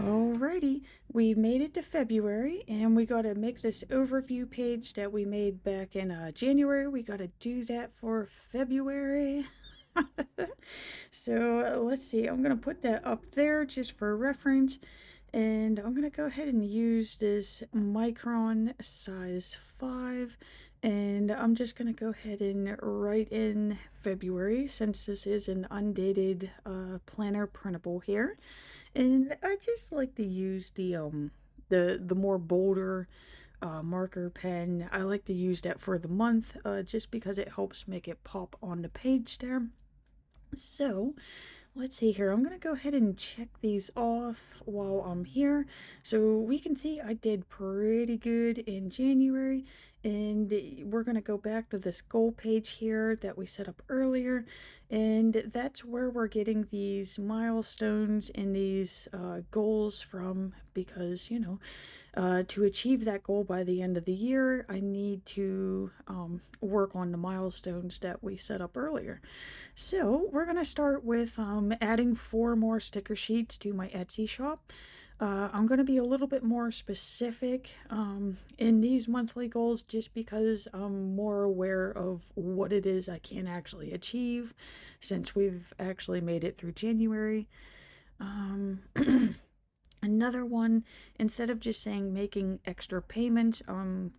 Alrighty, we made it to February and we got to make this overview page that we made back in January. We got to do that for February. So let's see, I'm going to put that up there just for reference. And I'm going to go ahead and use this Micron size 5. And I'm just going to go ahead and write in February since this is an undated planner printable here. And I just like to use the more bolder marker pen. I like to use that for the month just because it helps make it pop on the page there. So let's see here. I'm going to go ahead and check these off while I'm here. So we can see I did pretty good in January. And we're going to go back to this goal page here that we set up earlier. And that's where we're getting these milestones and these goals from because, to achieve that goal by the end of the year, I need to work on the milestones that we set up earlier. So we're going to start with adding 4 more sticker sheets to my Etsy shop. I'm going to be a little bit more specific in these monthly goals just because I'm more aware of what it is I can actually achieve since we've actually made it through January. Another one, instead of just saying making extra payments, I'm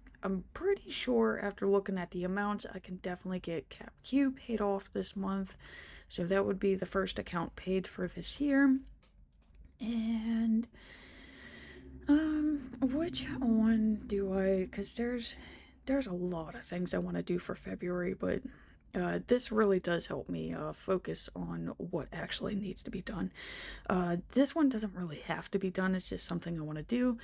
pretty sure after looking at the amounts, I can definitely get CapQ paid off this month. So that would be the first account paid for this year. And which one do I, because there's a lot of things I want to do for February, but this really does help me focus on what actually needs to be done. This one doesn't really have to be done, it's just something I want to do.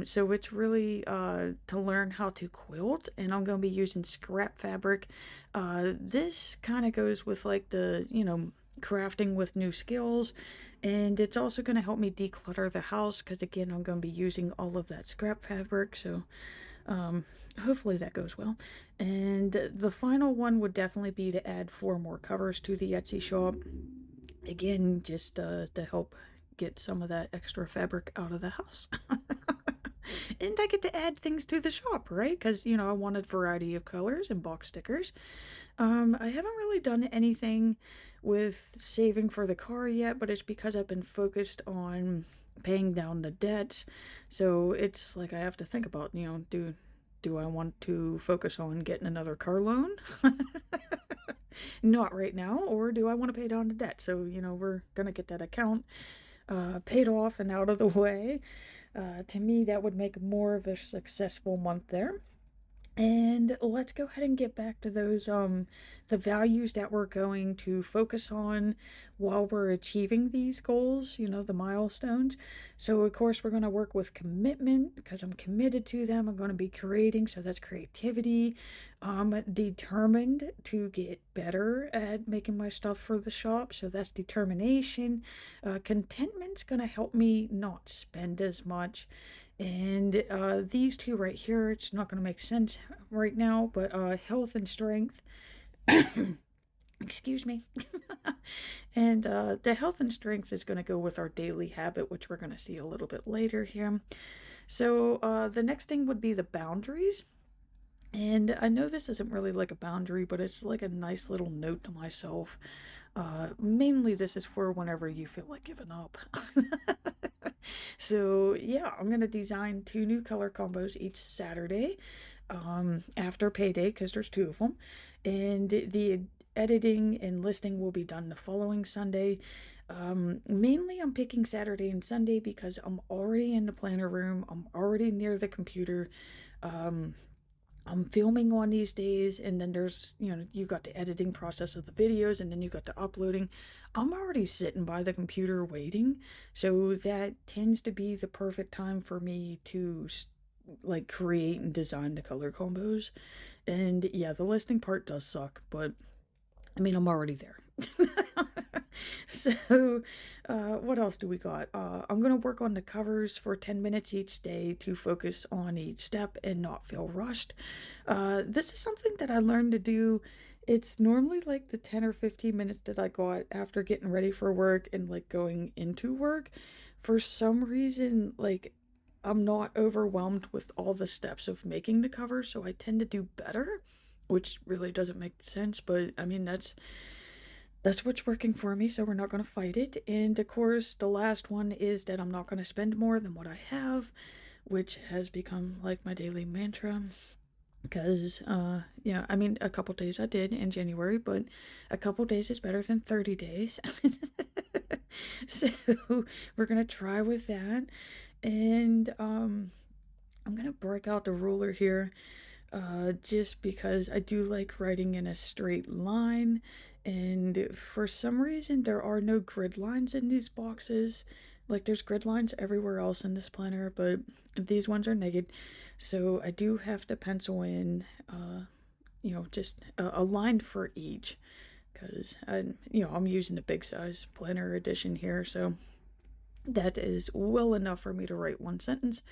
So it's really to learn how to quilt, and I'm going to be using scrap fabric. This kind of goes with like the, crafting with new skills, and it's also going to help me declutter the house because again I'm going to be using all of that scrap fabric, so hopefully that goes well. And the final one would definitely be to add 4 more covers to the Etsy shop, again just to help get some of that extra fabric out of the house. And I get to add things to the shop, right? Because, I wanted variety of colors and box stickers. I haven't really done anything with saving for the car yet, but it's because I've been focused on paying down the debts. So it's like I have to think about, do I want to focus on getting another car loan? Not right now. Or do I want to pay down the debt? So, we're going to get that account paid off and out of the way. To me, that would make more of a successful month there. And let's go ahead and get back to those the values that we're going to focus on while we're achieving these goals, the milestones. So of course we're going to work with commitment because I'm committed to them. I'm going to be creating, so that's creativity. I'm determined to get better at making my stuff for the shop, so that's determination. Contentment's going to help me not spend as much. And these two right here, it's not going to make sense right now, but health and strength. Excuse me. And the health and strength is going to go with our daily habit, which we're going to see a little bit later here. So the next thing would be the boundaries. And I know this isn't really like a boundary, but it's like a nice little note to myself. Mainly this is for whenever you feel like giving up. So yeah, I'm going to design 2 new color combos each Saturday after payday because there's 2 of them. And the editing and listing will be done the following Sunday. Mainly I'm picking Saturday and Sunday because I'm already in the planner room. I'm already near the computer. I'm filming on these days, and then there's, you got the editing process of the videos, and then you got the uploading. I'm already sitting by the computer waiting, so that tends to be the perfect time for me to like create and design the color combos. And yeah, the listing part does suck, but I mean, I'm already there. So, what else do we got? I'm going to work on the covers for 10 minutes each day to focus on each step and not feel rushed. This is something that I learned to do. It's normally like the 10 or 15 minutes that I got after getting ready for work and like going into work. for some reason, like, I'm not overwhelmed with all the steps of making the cover, so I tend to do better, which really doesn't make sense, but I mean, that's what's working for me, so we're not going to fight it. And of course, the last one is that I'm not going to spend more than what I have, which has become like my daily mantra. Because, yeah, I mean, a couple days I did in January, but a couple days is better than 30 days. So we're going to try with that. And I'm going to break out the ruler here just because I do like writing in a straight line. And for some reason, there are no grid lines in these boxes. Like, there's grid lines everywhere else in this planner, but these ones are naked. So I do have to pencil in, just a line for each. Because, I'm using the big size planner edition here, so that is well enough for me to write one sentence.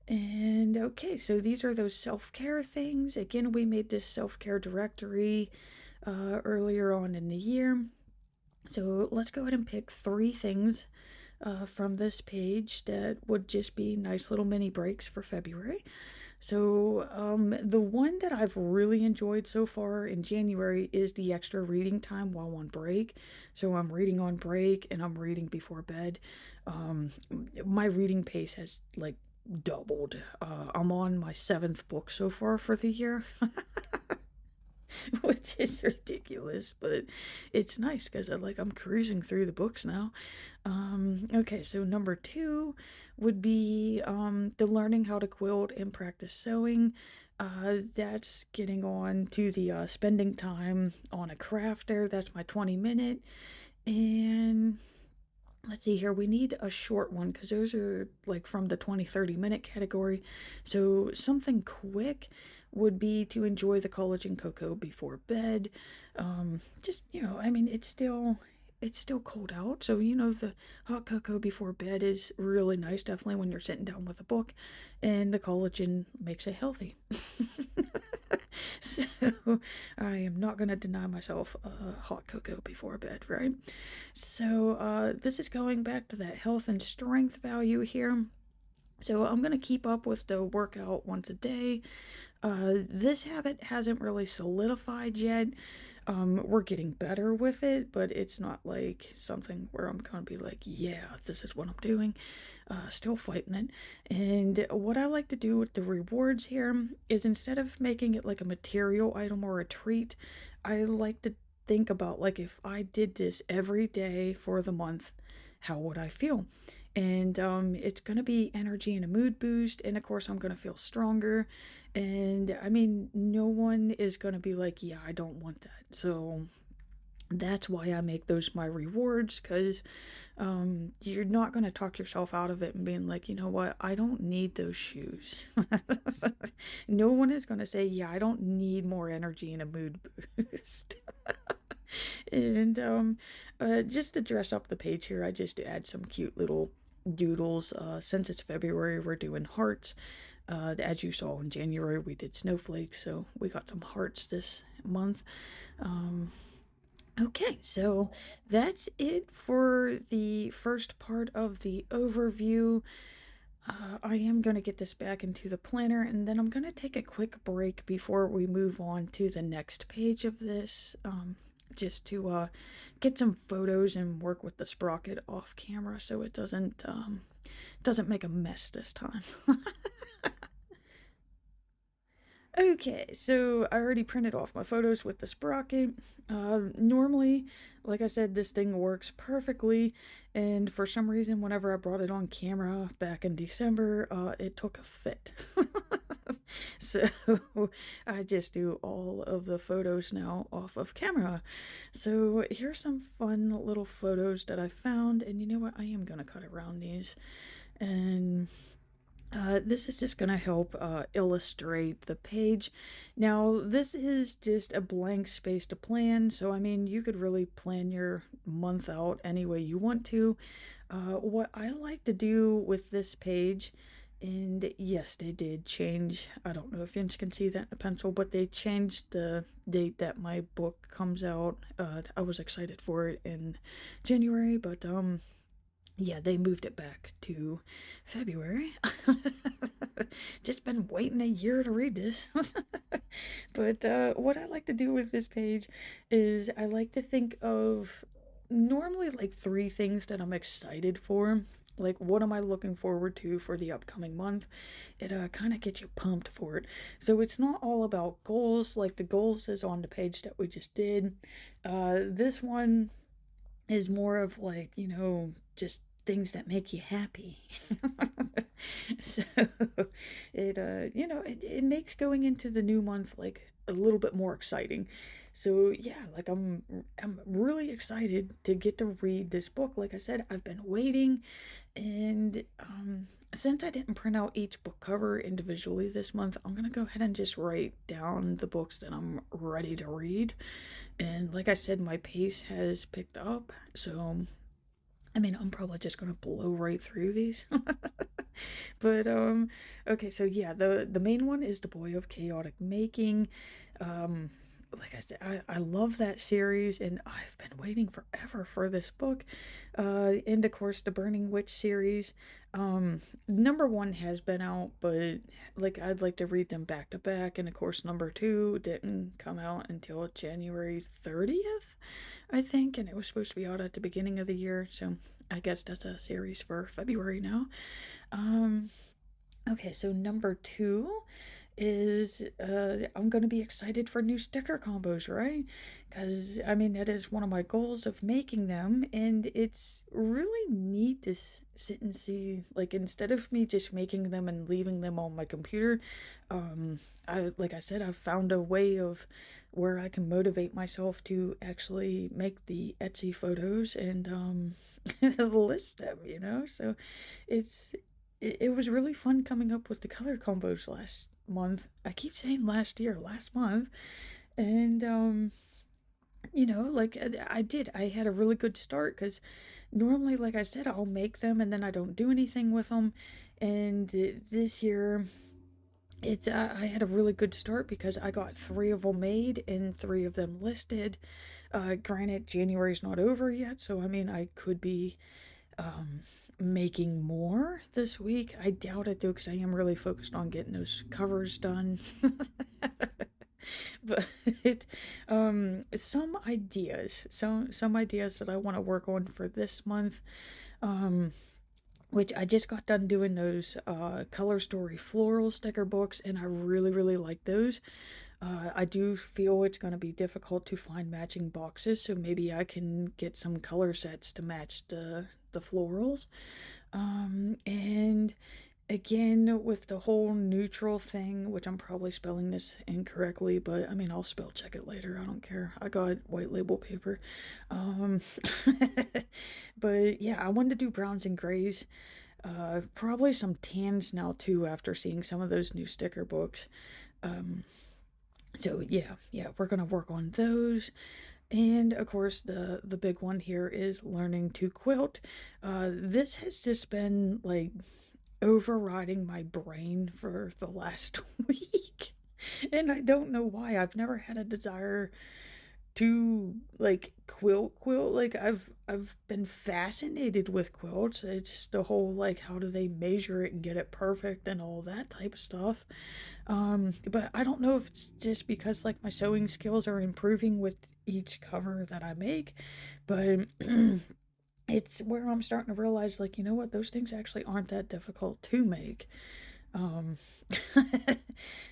And okay, so these are those self-care things. Again, we made this self-care directory earlier on in the year. So let's go ahead and pick 3 things from this page that would just be nice little mini breaks for February. So the one that I've really enjoyed so far in January is the extra reading time while on break. So I'm reading on break and I'm reading before bed. My reading pace has like doubled. I'm on my 7th book so far for the year. Which is ridiculous, but it's nice because I'm cruising through the books now. Okay, so number 2 would be the learning how to quilt and practice sewing. That's getting on to the spending time on a craft there. That's my 20-minute. And let's see here, we need a short one because those are like from the 20-30 minute category. So something quick would be to enjoy the collagen cocoa before bed. Just, I mean, it's still cold out, so the hot cocoa before bed is really nice, definitely when you're sitting down with a book, and the collagen makes it healthy. So I am not going to deny myself hot cocoa before bed, right? So this is going back to that health and strength value here. So I'm going to keep up with the workout once a day. This habit hasn't really solidified yet. We're getting better with it, but it's not like something where I'm going to be like, yeah, this is what I'm doing. Still fighting it. And what I like to do with the rewards here is instead of making it like a material item or a treat, I like to think about like if I did this every day for the month, how would I feel? And it's going to be energy and a mood boost, and of course I'm going to feel stronger. And I mean, no one is going to be like, yeah, I don't want that. So that's why I make those my rewards, because you're not going to talk yourself out of it and being like, you know what, I don't need those shoes. No one is going to say, yeah, I don't need more energy and a mood boost. And just to dress up the page here, I just add some cute little doodles. Since it's February, we're doing hearts. As you saw in January, we did snowflakes, so we got some hearts this month. Okay, so that's it for the first part of the overview. I am going to get this back into the planner, and then I'm going to take a quick break before we move on to the next page of this, just to get some photos and work with the sprocket off camera so it doesn't make a mess this time. Okay, so I already printed off my photos with the sprocket. Normally, like I said, this thing works perfectly, and for some reason, whenever I brought it on camera back in December, it took a fit. So I just do all of the photos now off of camera. So here's some fun little photos that I found, and you know what? I am gonna cut around these, and this is just going to help illustrate the page. Now, this is just a blank space to plan, so I mean, you could really plan your month out any way you want to. What I like to do with this page, and yes, they did change, I don't know if you can see that in a pencil, but they changed the date that my book comes out. I was excited for it in January, but Yeah, they moved it back to February. Just been waiting a year to read this. But what I like to do with this page is I like to think of normally like three things that I'm excited for. Like, what am I looking forward to for the upcoming month? It kind of gets you pumped for it. So it's not all about goals, like the goals is on the page that we just did. This one is more of like, just things that make you happy. So it makes going into the new month like a little bit more exciting. So yeah, like I'm really excited to get to read this book. Like I said, I've been waiting, and since I didn't print out each book cover individually this month, I'm gonna go ahead and just write down the books that I'm ready to read. And like I said, my pace has picked up, so I mean, I'm probably just gonna blow right through these. But okay, so yeah, the main one is The Boy of Chaotic Making. Um like I said, I love that series, and I've been waiting forever for this book. And of course the Burning Witch series. Number one has been out, but like I'd like to read them back to back, and of course number two didn't come out until January 30th, I think, and it was supposed to be out at the beginning of the year, so I guess that's a series for February now. Um, okay, so number two is I'm gonna be excited for new sticker combos, right? Because I mean that is one of my goals of making them, and it's really neat to sit and see. Like, instead of me just making them and leaving them on my computer, um, I like I said, I've found a way of where I can motivate myself to actually make the Etsy photos and list them. So it's it was really fun coming up with the color combos last month. I keep saying last year, last month. And like I had a really good start, cuz normally, like I said, I'll make them and then I don't do anything with them. And this year it's I had a really good start because I got 3 of them made and 3 of them listed. Granted, January's not over yet, so I mean I could be um, making more this week. I doubt it though, because I am really focused on getting those covers done. But some ideas that I want to work on for this month. Um, which I just got done doing those color story floral sticker books, and I really really like those. I do feel it's going to be difficult to find matching boxes, so maybe I can get some color sets to match the florals. And again, with the whole neutral thing, which I'm probably spelling this incorrectly, but I mean, I'll spell check it later. I don't care. I got white label paper. Um, but yeah, I wanted to do browns and grays. Probably some tans now too, after seeing some of those new sticker books. Um, so yeah, we're gonna work on those. And of course, the big one here is learning to quilt. This has just been like overriding my brain for the last week, and I don't know why. I've never had a desire to like quilt. Like, I've been fascinated with quilts. It's just the whole like, how do they measure it and get it perfect and all that type of stuff. But I don't know if it's just because like my sewing skills are improving with each cover that I make, but it's where I'm starting to realize, like, you know what, those things actually aren't that difficult to make. um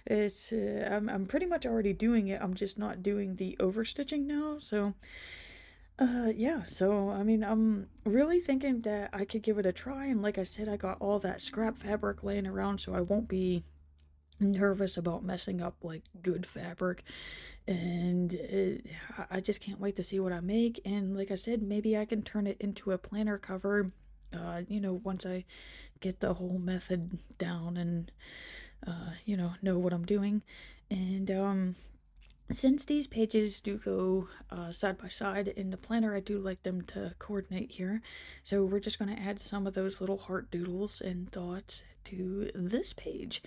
it's I'm pretty much already doing it. I'm just not doing the overstitching now. So yeah, so I mean, I'm really thinking that I could give it a try, and like I said, I got all that scrap fabric laying around, so I won't be nervous about messing up like good fabric. And I just can't wait to see what I make. And like I said, maybe I can turn it into a planner cover, once I get the whole method down and know what I'm doing. And since these pages do go side by side in the planner, I do like them to coordinate here. So we're just going to add some of those little heart doodles and dots to this page.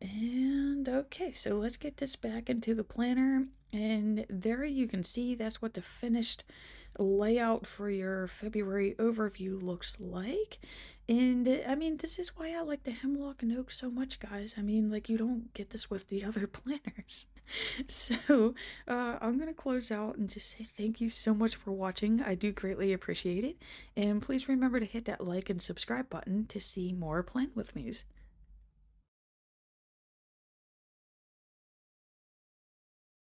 And okay, so let's get this back into the planner. And there you can see that's what the finished layout for your February overview looks like. And I mean, this is why I like the Hemlock and Oak so much, guys. I mean, like, you don't get this with the other planners. So, I'm gonna close out and just say thank you so much for watching. I do greatly appreciate it. And please remember to hit that like and subscribe button to see more Plan With Me's.